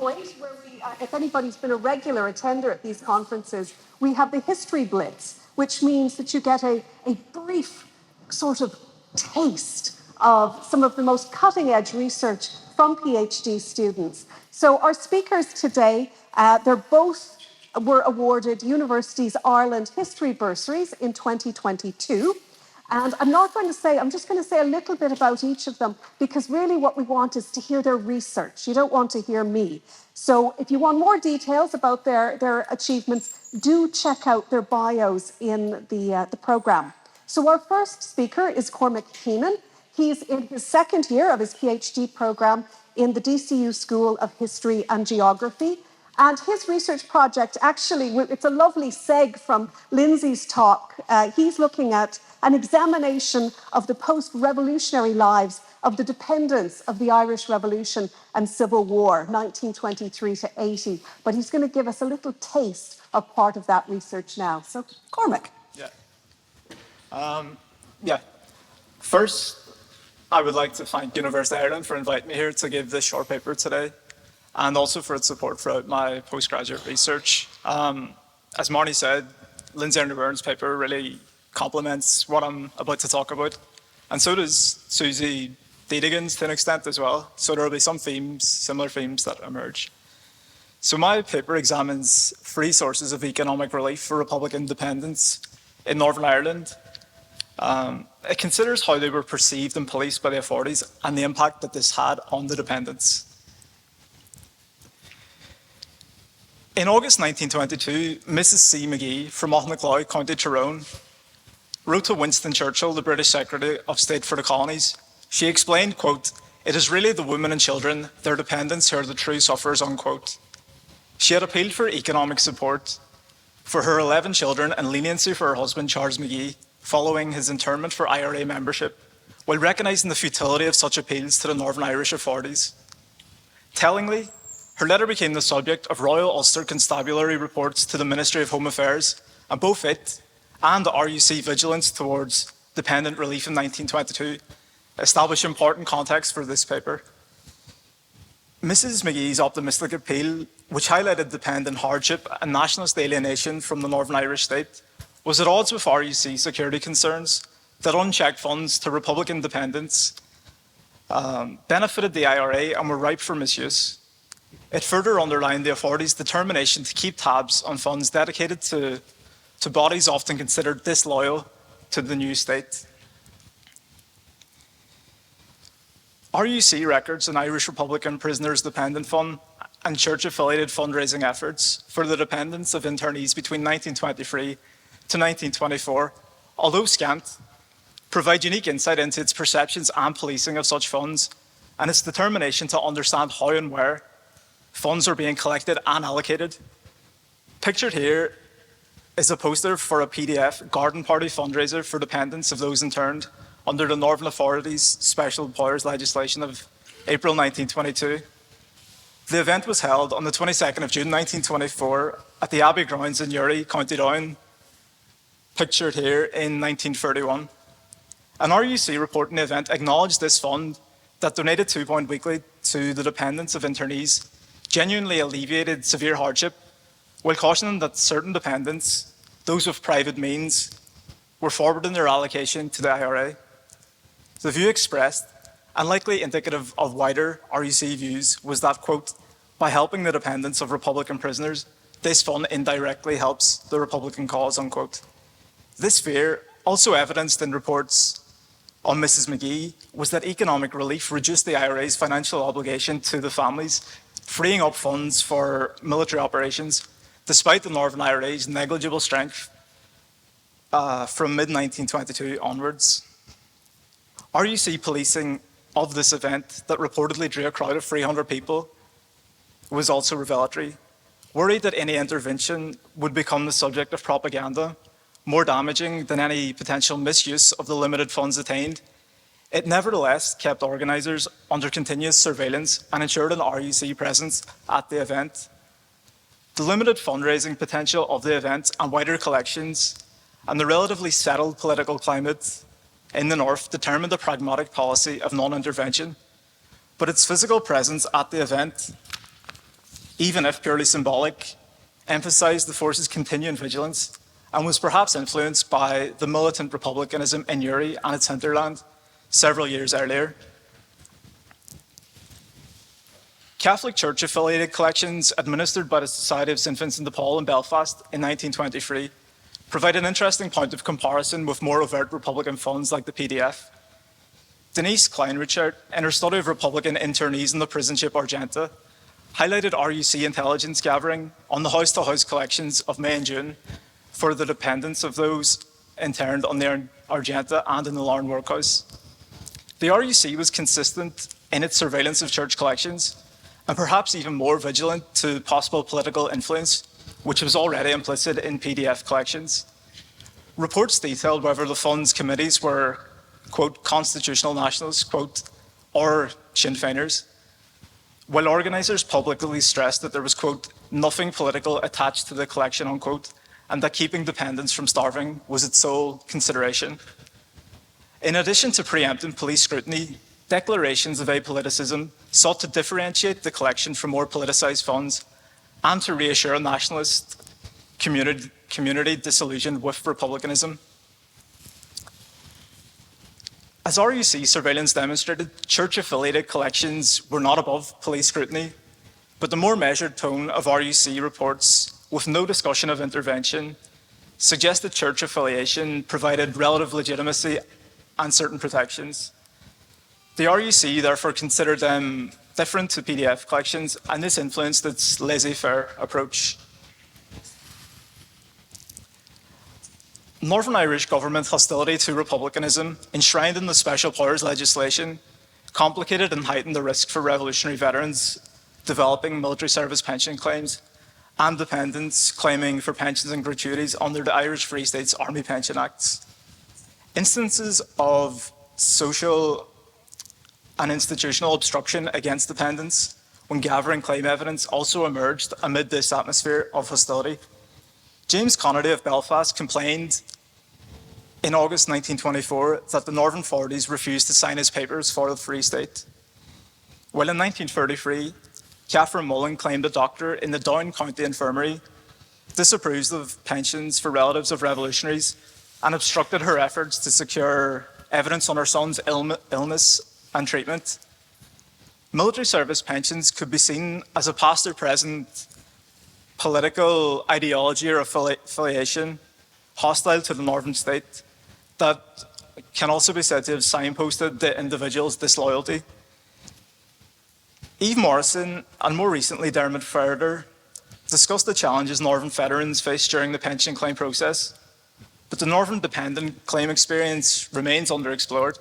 point where if anybody's been a regular attender at these conferences, we have the History Blitz, which means that you get a brief sort of taste of some of the most cutting-edge research from PhD students. So our speakers today, they're both were awarded Universities Ireland History Bursaries in 2022. And I'm just going to say a little bit about each of them, because really what we want is to hear their research. You don't want to hear me. So if you want more details about their achievements, do check out their bios in the programme. So our first speaker is Cormac Keenan. He's in his second year of his PhD programme in the DCU School of History and Geography. And his research project, actually, it's a lovely seg from Lindsay's talk. He's looking at an examination of the post-revolutionary lives of the dependents of the Irish Revolution and Civil War, 1923 to 80. But he's going to give us a little taste of part of that research now. So, Cormac. Yeah. First, I would like to thank University of Ireland for inviting me here to give this short paper today, and also for its support throughout my postgraduate research. As Marnie said, Lindsay and Byrne's paper really complements what I'm about to talk about, and so does Susie Deedigan's to an extent as well. So there will be some themes, similar themes that emerge. So my paper examines three sources of economic relief for Republican dependents in Northern Ireland. It considers how they were perceived and policed by the authorities and the impact that this had on the dependents. In August 1922, Mrs. C. McGee from Auchnacloy, County Tyrone, wrote to Winston Churchill, the British Secretary of State for the Colonies. She explained, quote, "It is really the women and children, their dependents, who are the true sufferers," unquote. She had appealed for economic support for her 11 children and leniency for her husband, Charles McGee, following his internment for IRA membership, while recognising the futility of such appeals to the Northern Irish authorities. Tellingly, her letter became the subject of Royal Ulster Constabulary reports to the Ministry of Home Affairs, and both it and the RUC vigilance towards dependent relief in 1922 establish important context for this paper. Mrs. McGee's optimistic appeal, which highlighted dependent hardship and nationalist alienation from the Northern Irish state, was at odds with RUC security concerns that unchecked funds to Republican dependents benefited the IRA and were ripe for misuse. It further underlined the authorities' determination to keep tabs on funds dedicated to bodies often considered disloyal to the new state. RUC records an Irish Republican Prisoners Dependent Fund and church-affiliated fundraising efforts for the dependents of internees between 1923 to 1924, although scant, provide unique insight into its perceptions and policing of such funds and its determination to understand how and where funds are being collected and allocated. Pictured here is a poster for a PDF garden party fundraiser for dependents of those interned under the Northern Authorities Special Powers legislation of April 1922. The event was held on the 22nd of June 1924 at the Abbey Grounds in Uri, County Down, pictured here in 1931. An RUC report in the event acknowledged this fund that donated £2 weekly to the dependents of internees genuinely alleviated severe hardship, while cautioning that certain dependents, those with private means, were forwarding their allocation to the IRA. The view expressed, and likely indicative of wider RUC views, was that, quote, "By helping the dependents of Republican prisoners, this fund indirectly helps the Republican cause," unquote. This fear, also evidenced in reports on Mrs. McGee, was that economic relief reduced the IRA's financial obligation to the families, freeing up funds for military operations, despite the Northern IRA's negligible strength from mid-1922 onwards. RUC policing of this event that reportedly drew a crowd of 300 people was also revelatory. Worried that any intervention would become the subject of propaganda, more damaging than any potential misuse of the limited funds attained, it nevertheless kept organisers under continuous surveillance and ensured an RUC presence at the event. The limited fundraising potential of the event and wider collections, and the relatively settled political climate in the North determined a pragmatic policy of non-intervention, but its physical presence at the event even if purely symbolic, emphasized the force's continuing vigilance and was perhaps influenced by the militant republicanism in Uri and its hinterland several years earlier. Catholic Church-affiliated collections administered by the Society of St. Vincent de Paul in Belfast in 1923 provide an interesting point of comparison with more overt Republican funds like the PDF. Denise Kleinrichert, in her study of Republican internees in the prison ship Argenta, highlighted RUC intelligence gathering on the house-to-house collections of May and June for the dependents of those interned on the Argenta and in the Larne workhouse. The RUC was consistent in its surveillance of church collections, and perhaps even more vigilant to possible political influence, which was already implicit in PDF collections. Reports detailed whether the fund's committees were, quote, constitutional nationalists, quote, or Sinn Féiners, while organisers publicly stressed that there was, quote, nothing political attached to the collection, unquote, and that keeping dependents from starving was its sole consideration. In addition to preempting police scrutiny, declarations of apoliticism sought to differentiate the collection from more politicised funds and to reassure a nationalist community disillusioned with republicanism. As RUC surveillance demonstrated, church-affiliated collections were not above police scrutiny, but the more measured tone of RUC reports, with no discussion of intervention, suggested church affiliation provided relative legitimacy and certain protections. The RUC therefore considered them different to PDF collections, and this influenced its laissez-faire approach. Northern Irish government hostility to republicanism, enshrined in the special powers legislation, complicated and heightened the risk for revolutionary veterans developing military service pension claims and dependents claiming for pensions and gratuities under the Irish Free State's Army Pension Acts. Instances of social and institutional obstruction against dependents when gathering claim evidence also emerged amid this atmosphere of hostility. James Connolly of Belfast complained in August 1924 that the Northern Forties refused to sign his papers for the Free State. While in 1933, Catherine Mullen claimed a doctor in the Down County Infirmary disapproved of pensions for relatives of revolutionaries and obstructed her efforts to secure evidence on her son's illness and treatment. Military service pensions could be seen as a past or present political ideology or affiliation hostile to the Northern State that can also be said to have signposted the individual's disloyalty. Eve Morrison, and more recently Dermot Ferder, discussed the challenges Northern veterans faced during the pension claim process, but the Northern dependent claim experience remains underexplored.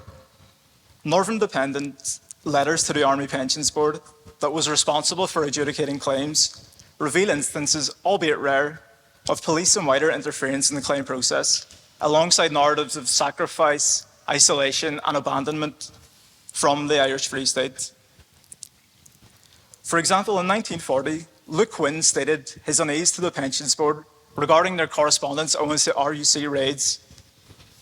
Northern dependent letters to the Army Pensions Board that was responsible for adjudicating claims reveal instances, albeit rare, of police and wider interference in the claim process, alongside narratives of sacrifice, isolation, and abandonment from the Irish Free State. For example, in 1940, Luke Quinn stated his unease to the Pensions Board regarding their correspondence owing to RUC raids.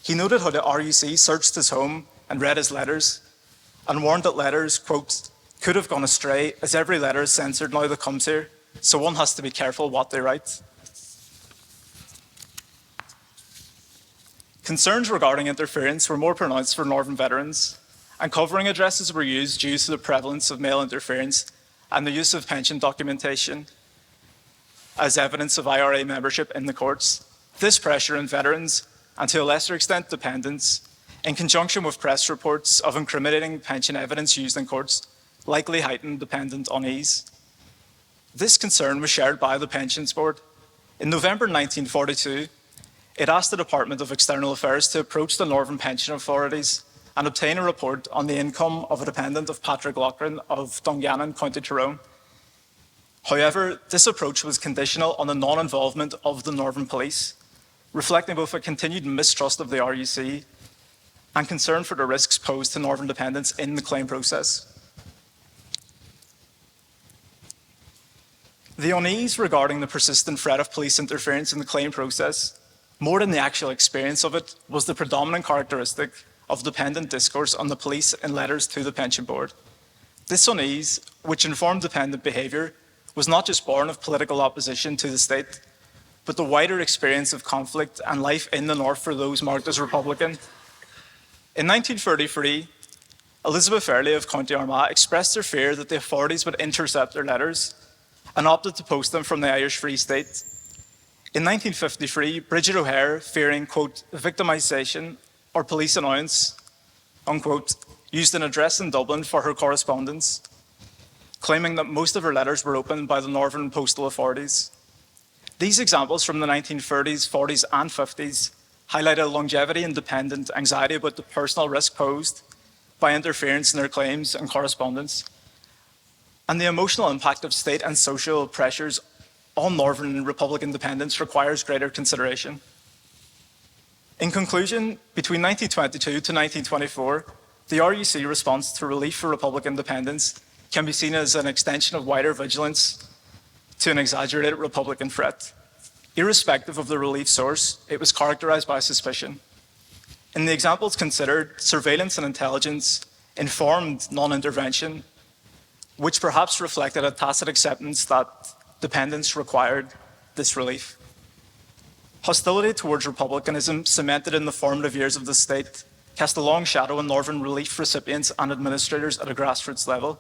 He noted how the RUC searched his home and read his letters, and warned that letters, quote, could have gone astray, as every letter is censored now that comes here, so one has to be careful what they write. Concerns regarding interference were more pronounced for Northern veterans, and covering addresses were used due to the prevalence of male interference and the use of pension documentation as evidence of IRA membership in the courts. This pressure on veterans, and to a lesser extent dependents, in conjunction with press reports of incriminating pension evidence used in courts, likely heightened dependent unease. This concern was shared by the Pensions Board. In November 1942, it asked the Department of External Affairs to approach the Northern pension authorities and obtain a report on the income of a dependent of Patrick Lochran of Dungannon, County Tyrone. However, this approach was conditional on the non-involvement of the Northern Police, reflecting both a continued mistrust of the RUC and concern for the risks posed to Northern dependents in the claim process. The unease regarding the persistent threat of police interference in the claim process, more than the actual experience of it, was the predominant characteristic of dependent discourse on the police in letters to the Pension Board. This unease, which informed dependent behaviour, was not just born of political opposition to the state, but the wider experience of conflict and life in the North for those marked as Republican. In 1933, Elizabeth Fairley of County Armagh expressed her fear that the authorities would intercept their letters and opted to post them from the Irish Free State. In 1953, Bridget O'Hare, fearing, quote, victimisation or police annoyance, unquote, used an address in Dublin for her correspondence, claiming that most of her letters were opened by the Northern postal authorities. These examples from the 1930s, 40s, and 50s highlight a longevity and dependent anxiety about the personal risk posed by interference in their claims and correspondence, and the emotional impact of state and social pressures on Northern Republic independence requires greater consideration. In conclusion, between 1922 to 1924, the RUC response to relief for Republic independence can be seen as an extension of wider vigilance to an exaggerated Republican threat. Irrespective of the relief source, it was characterized by suspicion. In the examples considered, surveillance and intelligence informed non-intervention, which perhaps reflected a tacit acceptance that dependence required this relief. Hostility towards republicanism, cemented in the formative years of the state, cast a long shadow on Northern relief recipients and administrators at a grassroots level.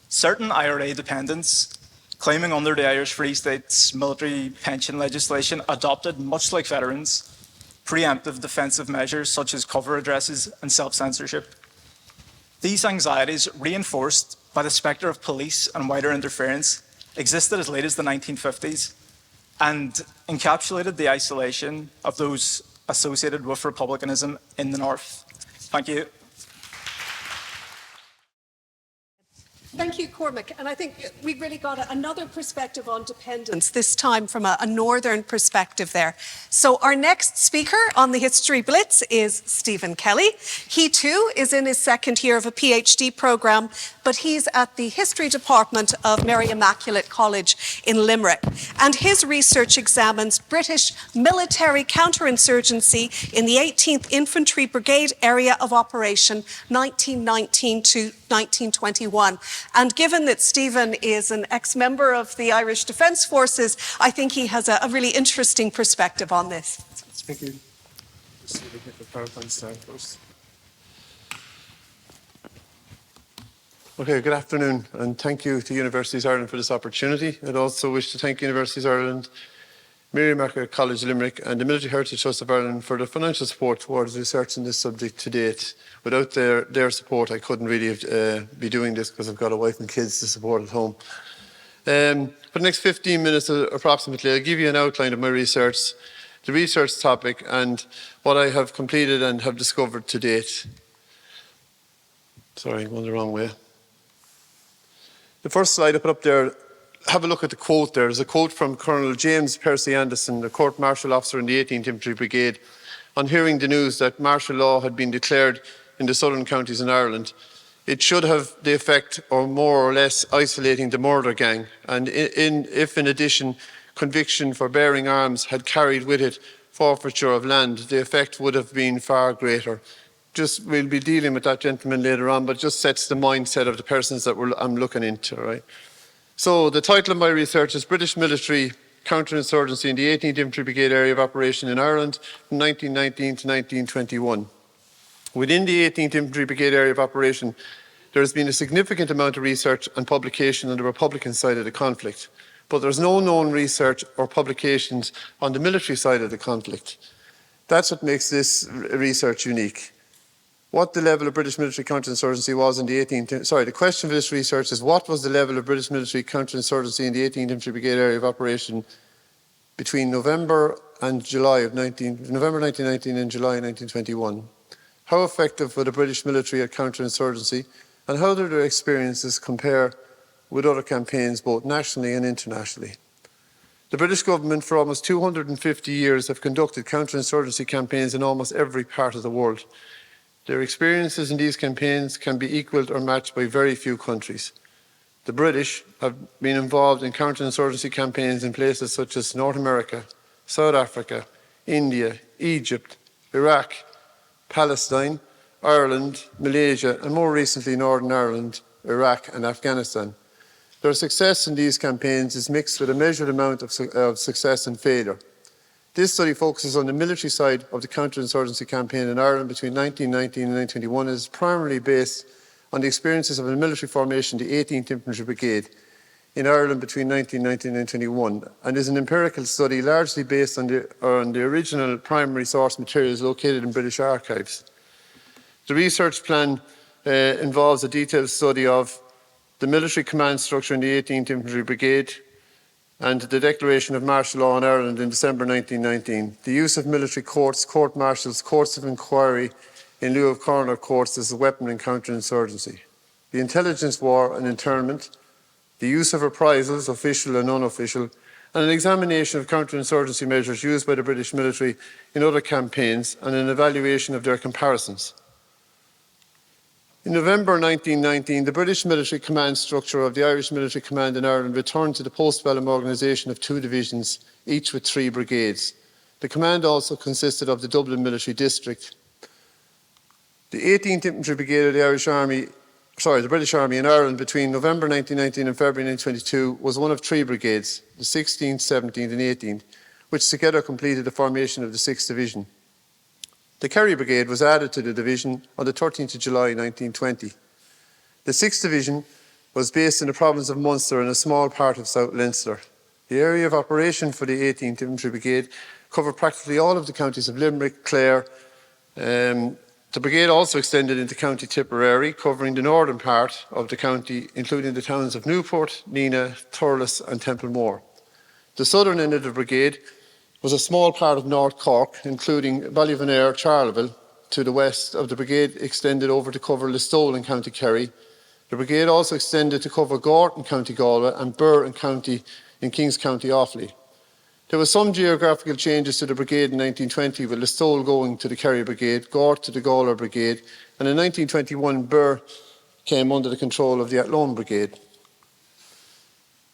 Certain IRA dependents, claiming under the Irish Free State's military pension legislation, adopted, much like veterans, preemptive defensive measures such as cover addresses and self-censorship. These anxieties, reinforced by the spectre of police and wider interference, existed as late as the 1950s and encapsulated the isolation of those associated with republicanism in the North. Thank you. Thank you, Cormac. And I think we've really got another perspective on dependence, this time from a northern perspective there. So our next speaker on the History Blitz is Stephen Kelly. He too is in his second year of a PhD programme, but he's at the History Department of Mary Immaculate College in Limerick. And his research examines British military counterinsurgency in the 18th Infantry Brigade area of operation 1919 to 1921. And given that Stephen is an ex-member of the Irish Defence Forces, I think he has a really interesting perspective on this. Thank you. Just see if we get the PowerPoint slide first. Okay, good afternoon, and thank you to Universities Ireland for this opportunity. I'd also wish to thank Universities Ireland, Mary Immaculate College Limerick, and the Military Heritage Trust of Ireland for their financial support towards research on this subject to date. Without their support, I couldn't really be doing this because I've got a wife and kids to support at home. For the next 15 minutes approximately, I'll give you an outline of my research, the research topic, and what I have completed and have discovered to date. Sorry, I'm going the wrong way. The first slide I put up there, have a look at the quote there. There's a quote from Colonel James Percy Anderson, a court martial officer in the 18th Infantry Brigade, on hearing the news that martial law had been declared in the southern counties in Ireland. It should have the effect of more or less isolating the murder gang, and if in addition conviction for bearing arms had carried with it forfeiture of land, the effect would have been far greater. We'll be dealing with that gentleman later on, but it just sets the mindset of the persons that I'm looking into, right? So the title of my research is British Military Counterinsurgency in the 18th Infantry Brigade Area of Operation in Ireland from 1919 to 1921. Within the 18th Infantry Brigade Area of Operation, there has been a significant amount of research and publication on the Republican side of the conflict, but there's no known research or publications on the military side of the conflict. That's what makes this research unique. What the level of British military counterinsurgency was in the 18th... Sorry, the question for this research is what was the level of British military counterinsurgency in the 18th Infantry Brigade area of operation between November 1919 and July 1921? How effective were the British military at counterinsurgency, and how do their experiences compare with other campaigns both nationally and internationally? The British government for almost 250 years have conducted counterinsurgency campaigns in almost every part of the world. Their experiences in these campaigns can be equalled or matched by very few countries. The British have been involved in counterinsurgency campaigns in places such as North America, South Africa, India, Egypt, Iraq, Palestine, Ireland, Malaysia, and more recently Northern Ireland, Iraq and Afghanistan. Their success in these campaigns is mixed with a measured amount of success and failure. This study focuses on the military side of the counterinsurgency campaign in Ireland between 1919 and 1921 and is primarily based on the experiences of a military formation, the 18th Infantry Brigade, in Ireland between 1919 and 1921, and is an empirical study largely based on the original primary source materials located in British archives. The research plan involves a detailed study of the military command structure in the 18th Infantry Brigade, and the declaration of martial law in Ireland in December 1919, the use of military courts, court-martials, courts of inquiry in lieu of coroner courts as a weapon in counterinsurgency, the intelligence war and internment, the use of reprisals, official and unofficial, and an examination of counterinsurgency measures used by the British military in other campaigns and an evaluation of their comparisons. In November 1919, the British military command structure of the Irish Military Command in Ireland returned to the post-bellum organisation of 2 divisions, each with 3 brigades. The command also consisted of the Dublin Military District. The 18th Infantry Brigade of the British Army in Ireland between November 1919 and February 1922 was one of 3 brigades, the 16th, 17th and 18th, which together completed the formation of the 6th Division. The Kerry Brigade was added to the division on the 13th of July 1920. The 6th Division was based in the province of Munster and a small part of South Leinster. The area of operation for the 18th Infantry Brigade covered practically all of the counties of Limerick, Clare. The brigade also extended into County Tipperary, covering the northern part of the county, including the towns of Newport, Neenah, Thurles and Templemore. The southern end of the brigade was a small part of North Cork, including Ballyvenair, Charleville. To the west of the brigade extended over to cover Listowel in County Kerry. The brigade also extended to cover Gort in County Galway and Birr in Kings County Offaly. There were some geographical changes to the brigade in 1920, with Listowel going to the Kerry Brigade, Gort to the Galway Brigade, and in 1921 Birr came under the control of the Athlone Brigade.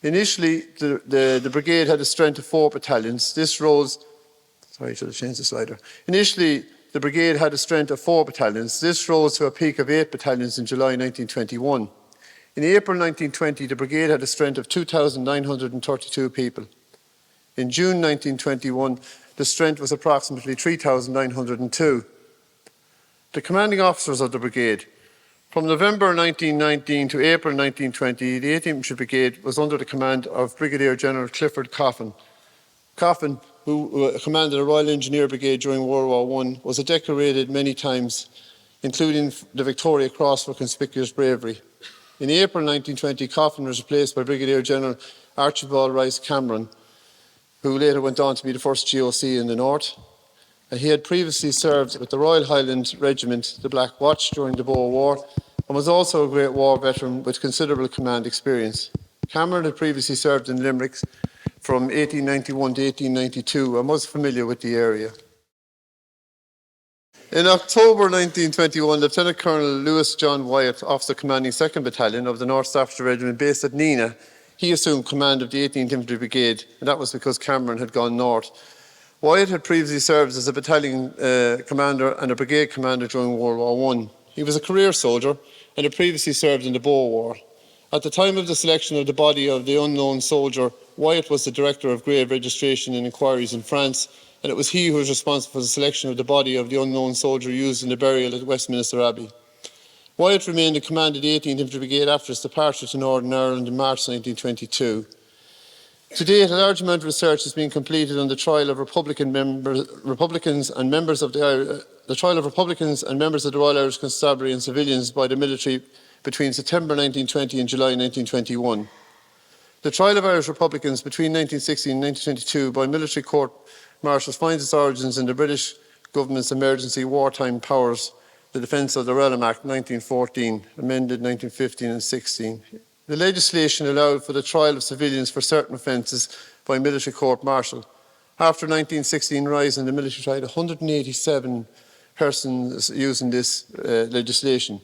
Initially, the brigade had a strength of 4 battalions. Initially, the brigade had a strength of 4 battalions. This rose to a peak of 8 battalions in July 1921. In April 1920, the brigade had a strength of 2,932 people. In June 1921, the strength was approximately 3,902. The commanding officers of the brigade. From November 1919 to April 1920, the 18th Infantry Brigade was under the command of Brigadier General Clifford Coffin. Coffin, who commanded a Royal Engineer Brigade during World War I, was decorated many times, including the Victoria Cross for conspicuous bravery. In April 1920, Coffin was replaced by Brigadier General Archibald Rice Cameron, who later went on to be the first GOC in the North. He had previously served with the Royal Highland Regiment, the Black Watch, during the Boer War, and was also a Great War veteran with considerable command experience. Cameron had previously served in Limerick from 1891 to 1892 and was familiar with the area. In October 1921, Lieutenant Colonel Lewis John Wyatt, officer commanding 2nd Battalion of the North Staffordshire Regiment based at Neenah, he assumed command of the 18th Infantry Brigade, and that was because Cameron had gone north. Wyatt had previously served as a battalion commander and a brigade commander during World War I. He was a career soldier and had previously served in the Boer War. At the time of the selection of the body of the unknown soldier, Wyatt was the director of grave registration and inquiries in France, and it was he who was responsible for the selection of the body of the unknown soldier used in the burial at Westminster Abbey. Wyatt remained in command of the 18th Infantry Brigade after his departure to Northern Ireland in March 1922. To date, a large amount of research has been completed on the trial of Republicans and members of the Royal Irish Constabulary and civilians by the military between September 1920 and July 1921. The trial of Irish Republicans between 1916 and 1922 by military court-martials finds its origins in the British government's Emergency Wartime Powers, the Defence of the Realm Act 1914, amended 1915 and 16. The legislation allowed for the trial of civilians for certain offences by military court-martial. After 1916 rising, the military tried 187 persons using this legislation.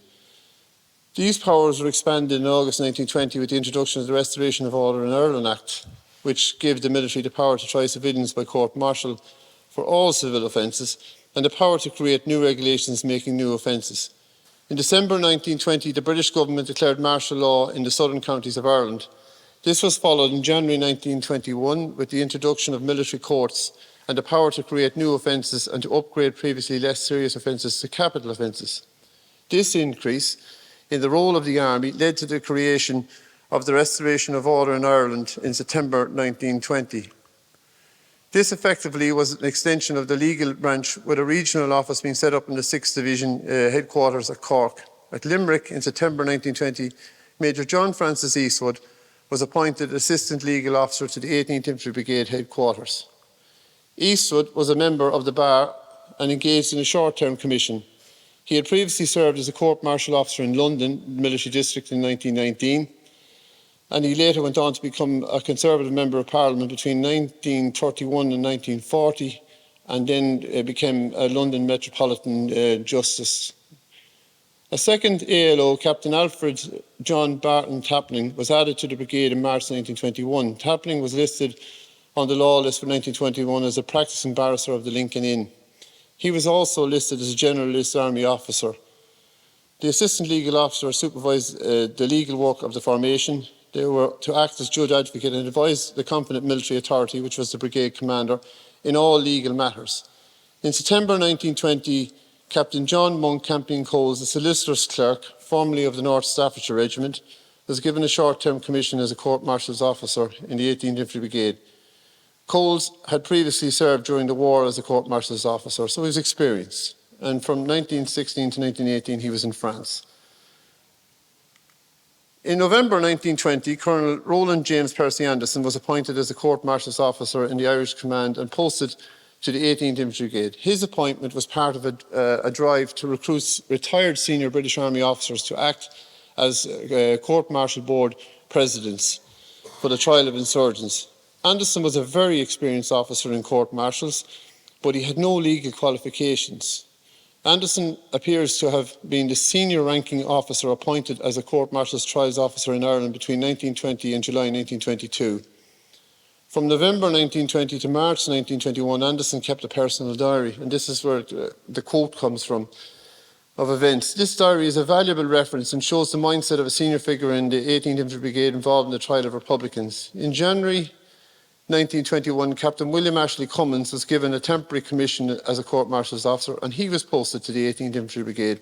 These powers were expanded in August 1920 with the introduction of the Restoration of Order in Ireland Act, which gave the military the power to try civilians by court-martial for all civil offences and the power to create new regulations making new offences. In December 1920, the British government declared martial law in the southern counties of Ireland. This was followed in January 1921 with the introduction of military courts and the power to create new offences and to upgrade previously less serious offences to capital offences. This increase in the role of the Army led to the creation of the Restoration of Order in Ireland in September 1920. This effectively was an extension of the legal branch, with a regional office being set up in the 6th Division headquarters at Cork. At Limerick in September 1920, Major John Francis Eastwood was appointed Assistant Legal Officer to the 18th Infantry Brigade headquarters. Eastwood was a member of the Bar and engaged in a short-term commission. He had previously served as a Court Martial Officer in London Military District in 1919, and he later went on to become a Conservative Member of Parliament between 1931 and 1940, and then became a London Metropolitan Justice. A second ALO, Captain Alfred John Barton Tapling, was added to the brigade in March 1921. Tapling was listed on the law list for 1921 as a practising barrister of the Lincoln Inn. He was also listed as a Generalist Army officer. The Assistant Legal Officer supervised the legal work of the formation. They were to act as judge advocate and advise the competent military authority, which was the brigade commander, in all legal matters. In September 1920, Captain John Monk Campion Coles, the solicitor's clerk, formerly of the North Staffordshire Regiment, was given a short-term commission as a Court Marshal's officer in the 18th Infantry Brigade. Coles had previously served during the war as a Court Marshal's officer, so he was experienced. And from 1916 to 1918, he was in France. In November 1920, Colonel Roland James Percy Anderson was appointed as a Court Marshal's officer in the Irish Command and posted to the 18th Infantry Brigade. His appointment was part of a drive to recruit retired senior British Army officers to act as Court Martial Board presidents for the trial of insurgents. Anderson was a very experienced officer in court martials, but he had no legal qualifications. Anderson appears to have been the senior ranking officer appointed as a court martial's trials officer in Ireland between 1920 and July 1922. From November 1920 to March 1921, Anderson kept a personal diary, and this is where the quote comes from, of events. This diary is a valuable reference and shows the mindset of a senior figure in the 18th Infantry Brigade involved in the trial of Republicans. In January 1921, Captain William Ashley Cummins was given a temporary commission as a Court Marshal's officer, and he was posted to the 18th Infantry Brigade.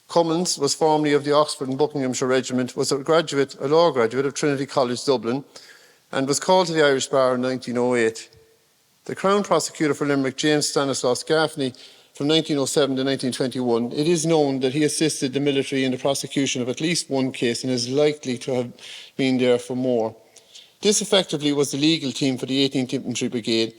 Cummins was formerly of the Oxford and Buckinghamshire Regiment, was a law graduate of Trinity College, Dublin, and was called to the Irish Bar in 1908. The Crown Prosecutor for Limerick, James Stanislaus Gaffney, from 1907 to 1921, it is known that he assisted the military in the prosecution of at least one case and is likely to have been there for more. This effectively was the legal team for the 18th Infantry Brigade.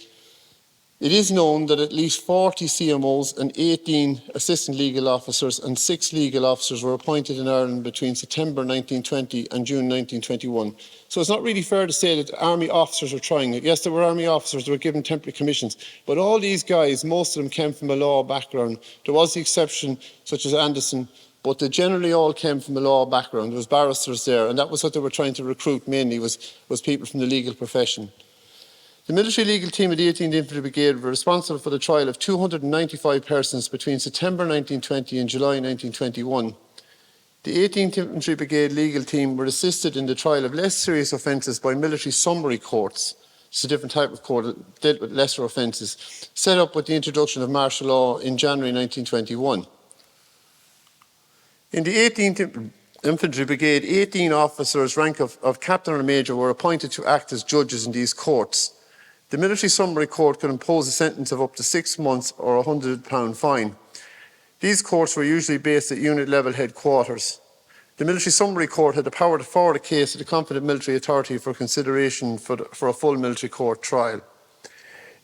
It is known that at least 40 CMOs and 18 assistant legal officers and 6 legal officers were appointed in Ireland between September 1920 and June 1921. So it's not really fair to say that army officers were trying it. Yes, there were army officers that were given temporary commissions, but all these guys, most of them came from a law background. There was the exception, such as Anderson, but they generally all came from a law background. There was barristers there, and that was what they were trying to recruit mainly, was people from the legal profession. The military legal team of the 18th Infantry Brigade were responsible for the trial of 295 persons between September 1920 and July 1921. The 18th Infantry Brigade legal team were assisted in the trial of less serious offences by military summary courts. It's a different type of court that dealt with lesser offences, set up with the introduction of martial law in January 1921. In the 18th Infantry Brigade, 18 officers, rank of captain or major, were appointed to act as judges in these courts. The military summary court could impose a sentence of up to 6 months or a £100 fine. These courts were usually based at unit level headquarters. The military summary court had the power to forward a case to the competent military authority for consideration for a full military court trial.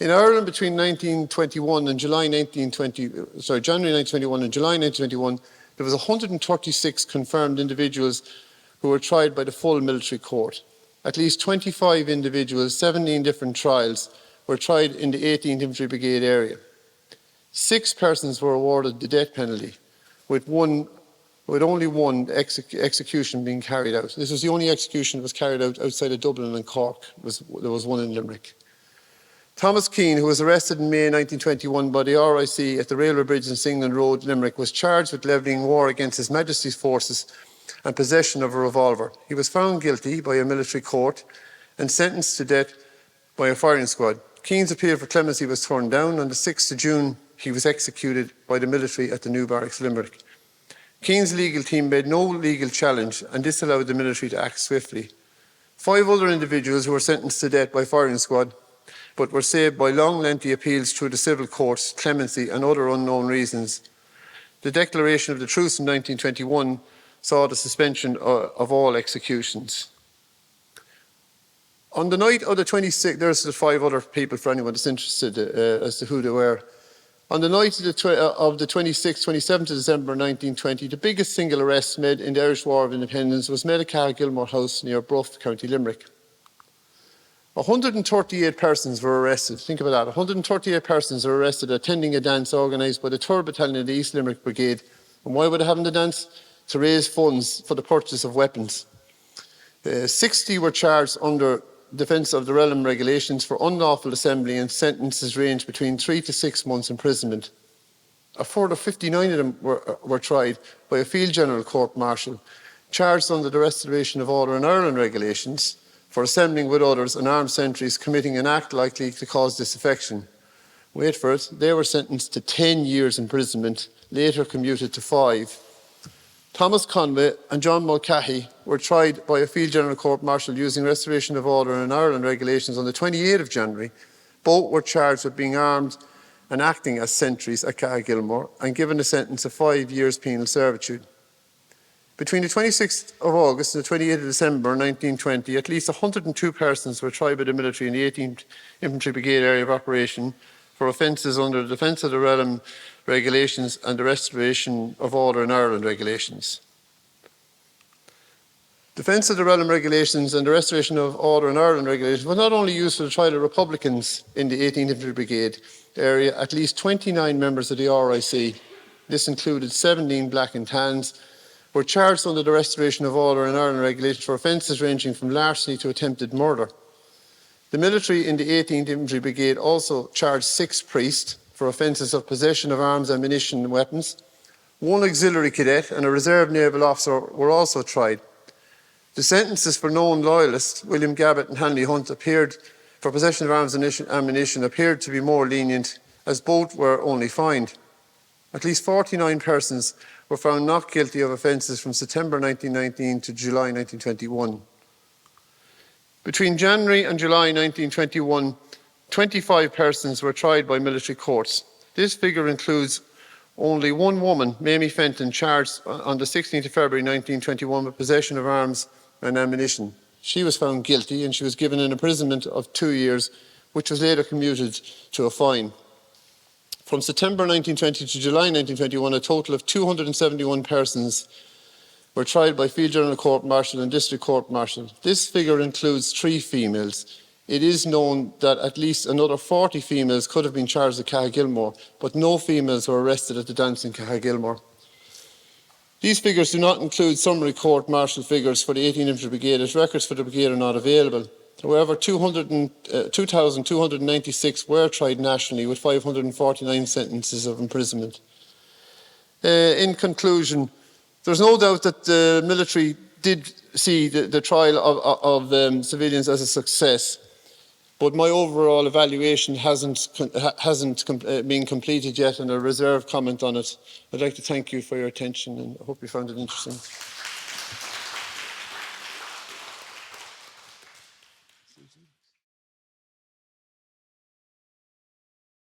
In Ireland, between January 1921 and July 1921, there was 136 confirmed individuals who were tried by the full military court. At least 25 individuals, 17 different trials, were tried in the 18th Infantry Brigade area. 6 persons were awarded the death penalty, with only one execution being carried out. This was the only execution that was carried out outside of Dublin and Cork. There was one in Limerick. Thomas Keane, who was arrested in May 1921 by the RIC at the railway bridge in Singland Road, Limerick, was charged with levelling war against His Majesty's forces and possession of a revolver. He was found guilty by a military court and sentenced to death by a firing squad. Keane's appeal for clemency was turned down. On the 6th of June, he was executed by the military at the New Barracks, Limerick. Keane's legal team made no legal challenge, and this allowed the military to act swiftly. 5 other individuals who were sentenced to death by firing squad but were saved by long, lengthy appeals through the civil courts, clemency and other unknown reasons. The declaration of the truce in 1921 saw the suspension of all executions. On the night of the 26th, there's the 5 other people for anyone that's interested as to who they were. On the night of the 26th, 27th of December 1920, the biggest single arrest made in the Irish War of Independence was made at Carragilmore House near Bruff, County Limerick. 138 persons were arrested. Think about that. 138 persons were arrested attending a dance organised by the 3rd Battalion of the East Limerick Brigade. And why were they having the dance? To raise funds for the purchase of weapons. 60 were charged under Defence of the Realm regulations for unlawful assembly, and sentences ranged between 3 to 6 months imprisonment. A further 59 of them were tried by a Field General Court Martial, charged under the Restoration of Order in Ireland regulations for assembling with others and armed sentries committing an act likely to cause disaffection. Wait for it, they were sentenced to 10 years imprisonment, later commuted to 5. Thomas Conway and John Mulcahy were tried by a Field General Court Martial using Restoration of Order in Ireland regulations on the 28th of January. Both were charged with being armed and acting as sentries at Carragilmore and given a sentence of 5 years penal servitude. Between the 26th of August and the 28th of December 1920, at least 102 persons were tried by the military in the 18th Infantry Brigade area of operation for offences under the Defence of the Realm regulations and the Restoration of Order in Ireland regulations. Defence of the Realm regulations and the Restoration of Order in Ireland regulations were not only used for the trial of Republicans in the 18th Infantry Brigade area. At least 29 members of the RIC, this included 17 black and tans, were charged under the Restoration of Order in Ireland regulations for offences ranging from larceny to attempted murder. The military in the 18th Infantry Brigade also charged 6 priests for offences of possession of arms, ammunition and weapons. 1 auxiliary cadet and a reserve naval officer were also tried. The sentences for known loyalists, William Gabbett and Hanley Hunt, for possession of arms and ammunition appeared to be more lenient, as both were only fined. At least 49 persons were found not guilty of offences from September 1919 to July 1921. Between January and July 1921, 25 persons were tried by military courts. This figure includes only 1 woman, Mamie Fenton, charged on the 16th of February 1921 with possession of arms and ammunition. She was found guilty and she was given an imprisonment of 2 years, which was later commuted to a fine. From September 1920 to July 1921, a total of 271 persons were tried by Field General Court Martial and District Court Martial. This figure includes 3 females. It is known that at least another 40 females could have been charged at Carragilmore, but no females were arrested at the dance in Carragilmore. These figures do not include summary court martial figures for the 18th Infantry Brigade, as records for the brigade are not available. However, 2,296 were tried nationally, with 549 sentences of imprisonment. In conclusion, there's no doubt that the military did see the trial of civilians as a success, but my overall evaluation hasn't been completed yet, and a reserve comment on it. I'd like to thank you for your attention, and I hope you found it interesting.